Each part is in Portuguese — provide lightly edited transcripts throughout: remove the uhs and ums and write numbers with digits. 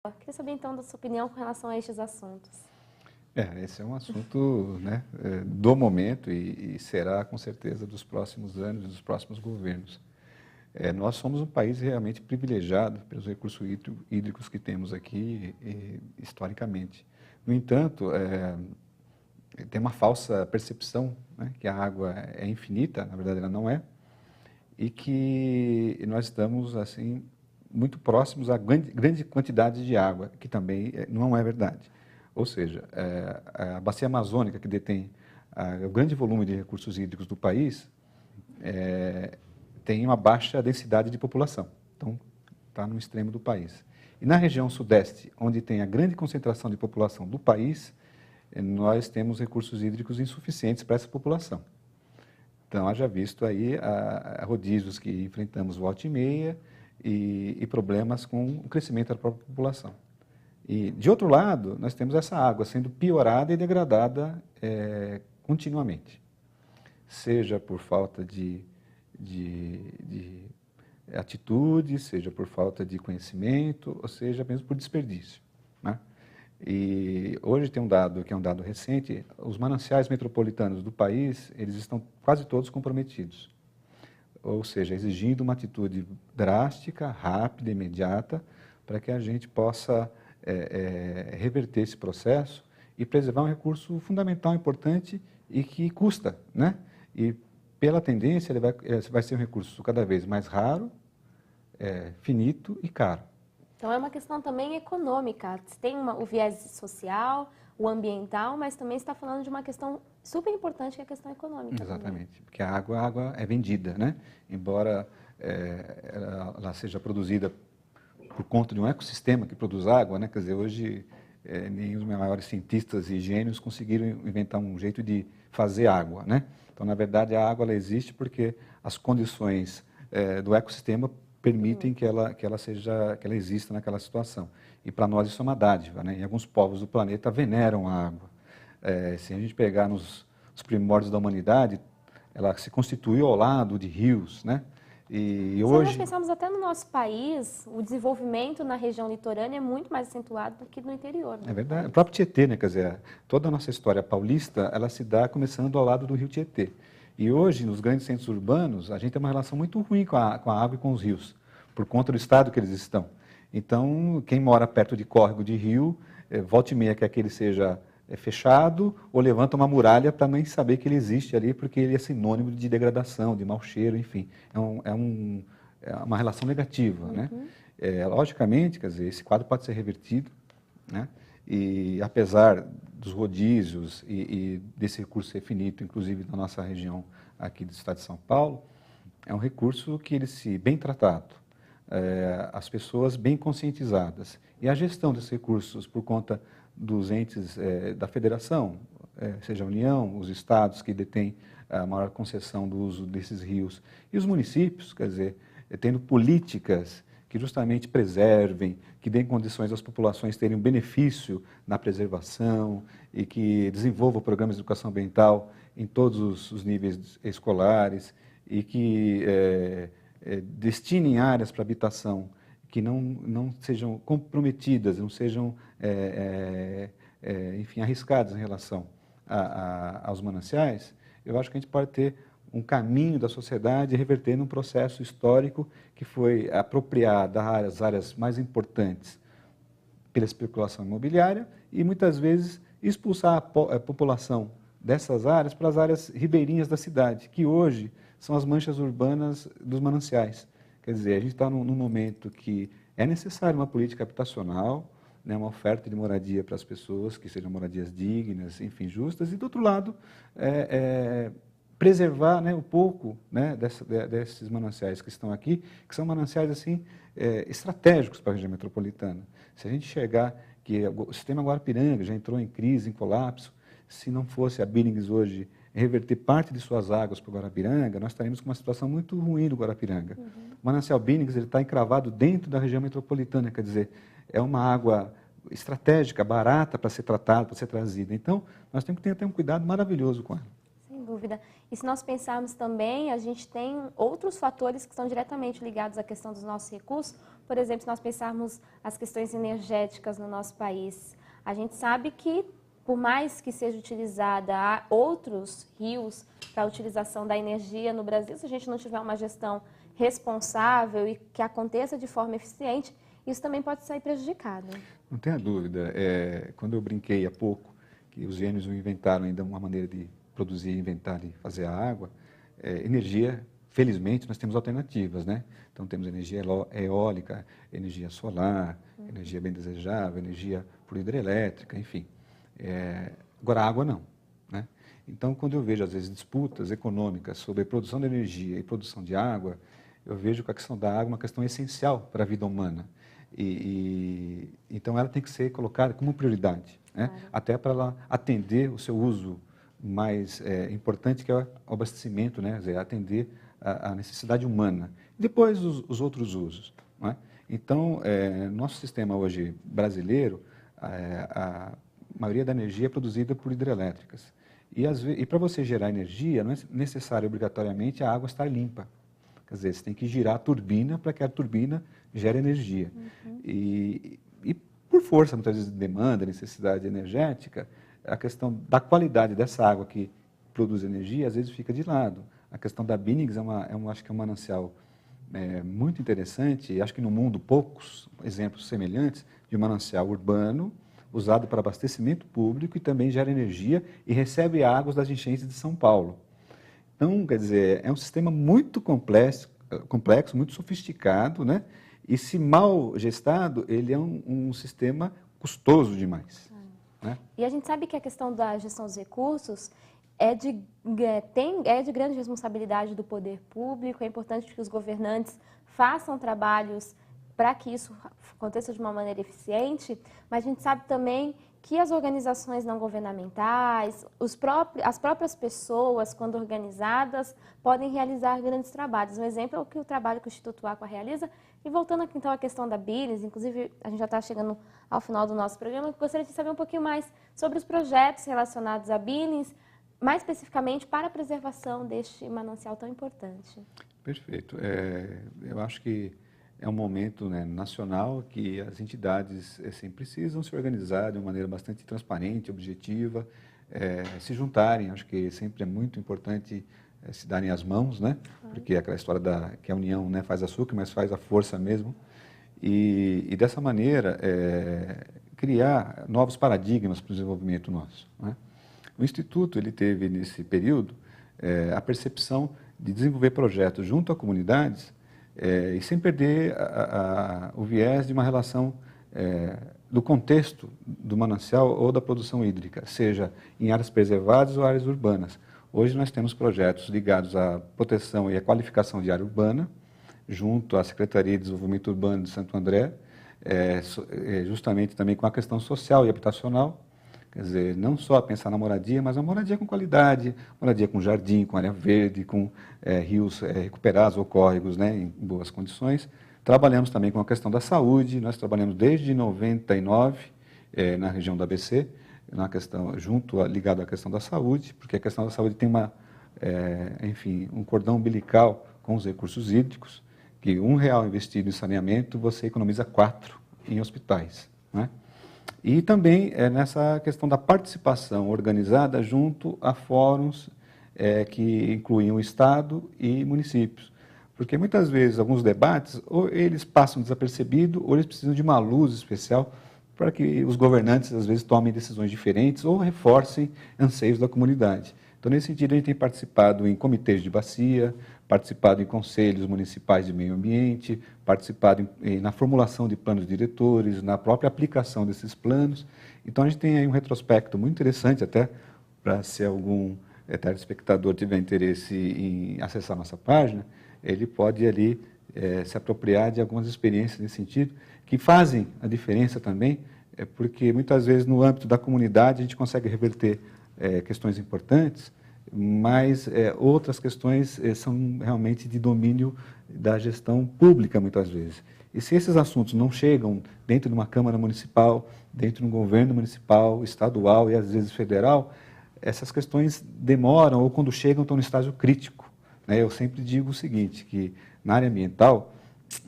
Eu queria saber, então, da sua opinião com relação a estes assuntos. Esse é um assunto, né, do momento e será, com certeza, dos próximos anos e dos próximos governos. Nós somos um país realmente privilegiado pelos recursos hídricos que temos aqui, historicamente. No entanto, tem uma falsa percepção, né, que a água é infinita, na verdade ela não é, e que nós estamos, assim, muito próximos a grande quantidade de água, que também não é verdade. Ou seja, a bacia amazônica, que detém o grande volume de recursos hídricos do país, tem uma baixa densidade de população. Então, está no extremo do país. E na região sudeste, onde tem a grande concentração de população do país, nós temos recursos hídricos insuficientes para essa população. Então, haja visto aí rodízios que enfrentamos volta e meia e problemas com o crescimento da própria população. E, de outro lado, nós temos essa água sendo piorada e degradada continuamente, seja por falta de atitude, seja por falta de conhecimento, ou seja, mesmo por desperdício, né? E hoje tem um dado, que é um dado recente, os mananciais metropolitanos do país, eles estão quase todos comprometidos. Ou seja, exigindo uma atitude drástica, rápida, imediata, para que a gente possa reverter esse processo e preservar um recurso fundamental, importante e que custa, né? E pela tendência, ele vai ser um recurso cada vez mais raro, finito e caro. Então, é uma questão também econômica. Tem o viés social, o ambiental, mas também está falando de uma questão super importante, que é a questão econômica. Exatamente, também. porque a água é vendida, né? Embora ela seja produzida por conta de um ecossistema que produz água, né? Quer dizer, hoje nem os maiores cientistas e gênios conseguiram inventar um jeito de fazer água, né? Então, na verdade, a água ela existe porque as condições do ecossistema permitem que ela exista naquela situação. E para nós isso é uma dádiva, né? E alguns povos do planeta veneram a água. Se a gente pegar nos primórdios da humanidade, ela se constituiu ao lado de rios, né? E Se hoje... nós pensarmos até no nosso país, o desenvolvimento na região litorânea é muito mais acentuado do que no interior. É verdade. O próprio Tietê, né? Quer dizer, toda a nossa história paulista, ela se dá começando ao lado do rio Tietê. E hoje, nos grandes centros urbanos, a gente tem uma relação muito ruim com a água e com os rios, por conta do estado que eles estão. Então, quem mora perto de córrego de rio, volta e meia quer que ele seja fechado ou levanta uma muralha para nem saber que ele existe ali, porque ele é sinônimo de degradação, de mau cheiro, enfim. É uma relação negativa, né? Logicamente, quer dizer, esse quadro pode ser revertido, né? E apesar dos rodízios e desse recurso ser finito, inclusive na nossa região aqui do estado de São Paulo, é um recurso que ele, se bem tratado, as pessoas bem conscientizadas e a gestão desses recursos por conta dos entes da federação, seja a União, os estados que detêm a maior concessão do uso desses rios e os municípios, quer dizer, tendo políticas que justamente preservem, que deem condições às populações terem um benefício na preservação e que desenvolvam programas de educação ambiental em todos os níveis escolares e que destinem áreas para habitação que não sejam comprometidas, não sejam, enfim, arriscadas em relação aos mananciais, eu acho que a gente pode ter um caminho da sociedade revertendo um processo histórico que foi apropriar das áreas mais importantes pela especulação imobiliária e, muitas vezes, expulsar a população dessas áreas para as áreas ribeirinhas da cidade, que hoje são as manchas urbanas dos mananciais. Quer dizer, a gente está num momento que é necessário uma política habitacional, né, uma oferta de moradia para as pessoas, que sejam moradias dignas, enfim, justas, e, do outro lado, preservar, né, um pouco, né, desses mananciais que estão aqui, que são mananciais assim, estratégicos para a região metropolitana. Se a gente enxergar que o sistema Guarapiranga já entrou em crise, em colapso, se não fosse a Billings hoje reverter parte de suas águas para o Guarapiranga, nós estaríamos com uma situação muito ruim do Guarapiranga. O manancial Billings está encravado dentro da região metropolitana, quer dizer, é uma água estratégica, barata para ser tratada, para ser trazida. Então, nós temos que ter um cuidado maravilhoso com ela. Sem dúvida. E se nós pensarmos também, a gente tem outros fatores que estão diretamente ligados à questão dos nossos recursos, por exemplo, se nós pensarmos as questões energéticas no nosso país, a gente sabe que, por mais que seja utilizada, há outros rios para a utilização da energia no Brasil, se a gente não tiver uma gestão responsável e que aconteça de forma eficiente, isso também pode sair prejudicado. Não tenha dúvida. Quando eu brinquei há pouco que os gênios inventaram ainda uma maneira de produzir, inventar e fazer a água, energia, felizmente, nós temos alternativas, né? Então, temos energia eólica, energia solar, energia bem desejável, energia por hidrelétrica, enfim. Agora, a água não, né? Então, quando eu vejo, às vezes, disputas econômicas sobre produção de energia e produção de água, eu vejo que a questão da água é uma questão essencial para a vida humana. Então, ela tem que ser colocada como prioridade, né? Claro. Até para ela atender o seu uso mais importante, que é o abastecimento, né? Quer dizer, atender a necessidade humana. Depois, os outros usos, não é? Então, nosso sistema hoje brasileiro, a maioria da energia é produzida por hidrelétricas. E para você gerar energia, não é necessário obrigatoriamente a água estar limpa. Quer dizer, você tem que girar a turbina para que a turbina gere energia. E por força, muitas vezes, de demanda, necessidade energética, a questão da qualidade dessa água que produz energia, às vezes, fica de lado. A questão da Binnings acho que é um manancial muito interessante, e acho que no mundo poucos exemplos semelhantes de um manancial urbano, usado para abastecimento público e também gera energia e recebe águas das enchentes de São Paulo. Então, quer dizer, é um sistema muito complexo, muito sofisticado, né? E se mal gestado, ele é um sistema custoso demais. Né? E a gente sabe que a questão da gestão dos recursos é de grande responsabilidade do poder público, é importante que os governantes façam trabalhos para que isso aconteça de uma maneira eficiente, mas a gente sabe também que as organizações não governamentais, as próprias pessoas, quando organizadas, podem realizar grandes trabalhos. Um exemplo é o trabalho que o Instituto Aqua realiza. E voltando aqui, então, à questão da Binnings, inclusive, a gente já está chegando ao final do nosso programa, eu gostaria de saber um pouquinho mais sobre os projetos relacionados à Binnings, mais especificamente para a preservação deste manancial tão importante. Perfeito. Eu acho que é um momento, né, nacional que as entidades sempre precisam se organizar de uma maneira bastante transparente, objetiva, se juntarem. Acho que sempre é muito importante se darem as mãos, né? Porque é aquela história que a união, né, faz açúcar, mas faz a força mesmo. E dessa maneira, criar novos paradigmas para o desenvolvimento nosso, né? O Instituto ele teve, nesse período, a percepção de desenvolver projetos junto a comunidades e sem perder o viés de uma relação do contexto do manancial ou da produção hídrica, seja em áreas preservadas ou áreas urbanas. Hoje nós temos projetos ligados à proteção e à qualificação de área urbana, junto à Secretaria de Desenvolvimento Urbano de Santo André, justamente também com a questão social e habitacional. Quer dizer, não só pensar na moradia, mas uma moradia com qualidade, moradia com jardim, com área verde, com rios recuperados ou córregos, né, em boas condições. Trabalhamos também com a questão da saúde. Nós trabalhamos desde 99 na região do ABC, na questão, ligado à questão da saúde, porque a questão da saúde tem enfim, um cordão umbilical com os recursos hídricos, que R$1 investido em saneamento, você economiza 4 em hospitais, né? E também nessa questão da participação organizada junto a fóruns que incluem o Estado e municípios. Porque muitas vezes alguns debates, ou eles passam desapercebidos, ou eles precisam de uma luz especial para que os governantes, às vezes, tomem decisões diferentes ou reforcem anseios da comunidade. Então, nesse sentido, a gente tem participado em comitês de bacia, participado em conselhos municipais de meio ambiente, participado na formulação de planos diretores, na própria aplicação desses planos. Então, a gente tem aí um retrospecto muito interessante, até para se algum telespectador tiver interesse em acessar nossa página, ele pode ali se apropriar de algumas experiências nesse sentido, que fazem a diferença também, porque muitas vezes no âmbito da comunidade a gente consegue reverter questões importantes, mas outras questões são realmente de domínio da gestão pública, muitas vezes. E se esses assuntos não chegam dentro de uma Câmara Municipal, dentro de um governo municipal, estadual e às vezes federal, essas questões demoram ou quando chegam estão no estágio crítico, né? Eu sempre digo o seguinte, que na área ambiental,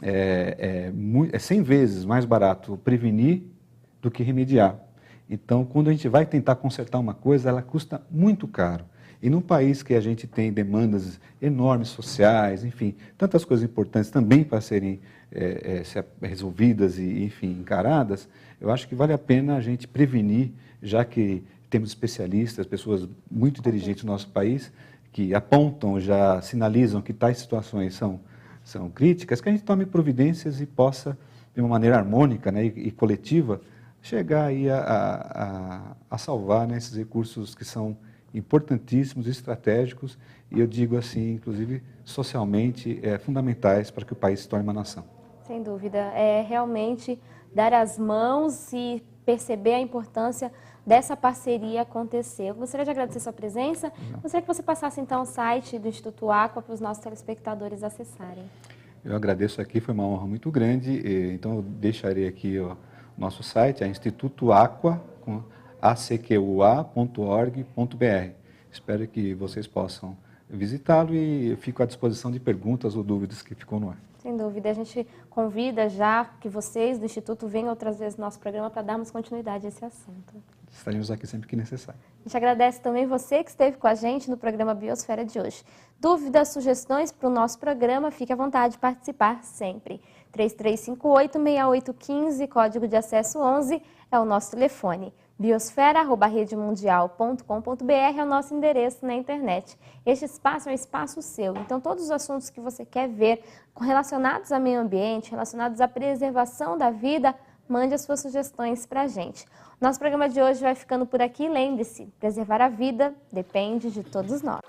é 100 vezes mais barato prevenir do que remediar. Então, quando a gente vai tentar consertar uma coisa, ela custa muito caro. E num país que a gente tem demandas enormes sociais, enfim, tantas coisas importantes também para serem resolvidas e, enfim, encaradas, eu acho que vale a pena a gente prevenir, já que temos especialistas, pessoas muito inteligentes no nosso país, que apontam, já sinalizam que tais situações são críticas, que a gente tome providências e possa, de uma maneira harmônica, né, e coletiva, chegar aí a salvar, né, esses recursos que são importantíssimos, estratégicos, e eu digo assim, inclusive, socialmente fundamentais para que o país se torne uma nação. Sem dúvida. É realmente dar as mãos e perceber a importância dessa parceria acontecer. Eu gostaria de agradecer sua presença. Gostaria que você passasse, então, o site do Instituto Aqua para os nossos telespectadores acessarem. Eu agradeço aqui, foi uma honra muito grande. Então, eu deixarei aqui o nosso site, é Instituto Aqua, acqua.org.br. Espero que vocês possam visitá-lo e fico à disposição de perguntas ou dúvidas que ficou no ar. Sem dúvida, a gente convida já que vocês do Instituto venham outras vezes no nosso programa para darmos continuidade a esse assunto. Estaremos aqui sempre que necessário. A gente agradece também você que esteve com a gente no programa Biosfera de hoje. Dúvidas, sugestões para o nosso programa, fique à vontade de participar sempre. 3358-6815, código de acesso 11, é o nosso telefone. biosfera@redemundial.com.br é o nosso endereço na internet. Este espaço é um espaço seu, então todos os assuntos que você quer ver relacionados ao meio ambiente, relacionados à preservação da vida, mande as suas sugestões para a gente. Nosso programa de hoje vai ficando por aqui. Lembre-se, preservar a vida depende de todos nós.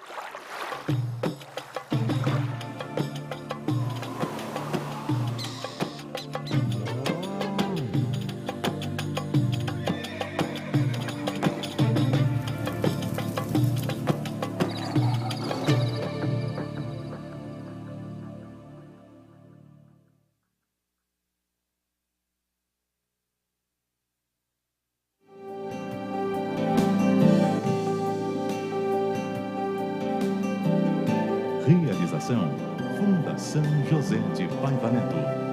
Realização Fundação José de Paiva Neto.